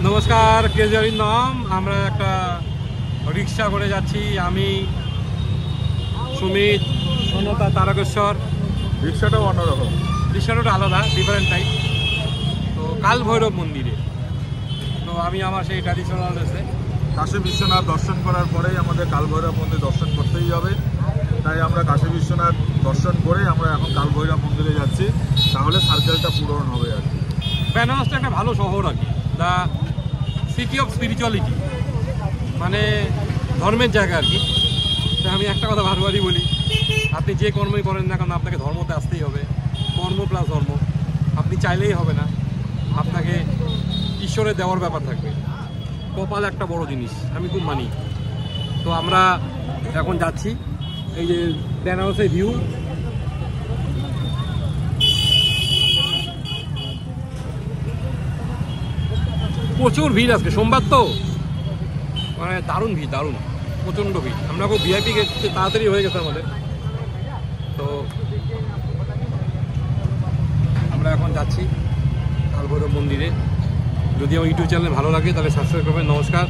নমস্কার, কেজরির নাম। আমরা একটা রিক্সা করে যাচ্ছি, আমি, সুমিত, সনতা, তারকেশ্বর। রিক্সাটাও অন্যরকম, রিক্সাটা আলাদা, ডিফারেন্ট টাইপ। তো কাল ভৈরব মন্দিরে, তো আমি আমার সেই ট্র্যাডিশনাল ড্রেসে। কাশী বিশ্বনাথ দর্শন করার পরেই আমাদের কালভৈরব মন্দির দর্শন করতেই হবে, তাই আমরা কাশী বিশ্বনাথ দর্শন করে আমরা এখন কালভৈরব মন্দিরে যাচ্ছি, তাহলে সার্কেলটা পূরণ হবে আর কি। বেনারসটা একটা ভালো শহর আর কি, দ্য সিটি অফ স্পিরিচুয়ালিটি, মানে ধর্মের জায়গা আর কি। তো আমি একটা কথা বারবারই বলি, আপনি যে কর্মই করেন না কেন আপনাকে ধর্মতে আসতেই হবে। কর্ম প্লাস ধর্ম, আপনি চাইলেই হবে না, আপনাকে ঈশ্বরের দেওয়ার ব্যাপার থাকবে। কপাল একটা বড় জিনিস, আমি খুব মানি। তো আমরা এখন যাচ্ছি, এই যে বেনারসের ভিউ, প্রচুর ভিড় আজকে, সোমবার তো, মানে দারুণ ভিড়, দারুণ, প্রচণ্ড ভিড়। আমরা খুব ভিআইপি গেছে, তাড়াতাড়ি হয়ে গেছে আমাদের। তো আমরা এখন যাচ্ছি কালভৈরব মন্দিরে। যদি আমার ইউটিউব চ্যানেল ভালো লাগে তাহলে সাবস্ক্রাইব করবেন। নমস্কার।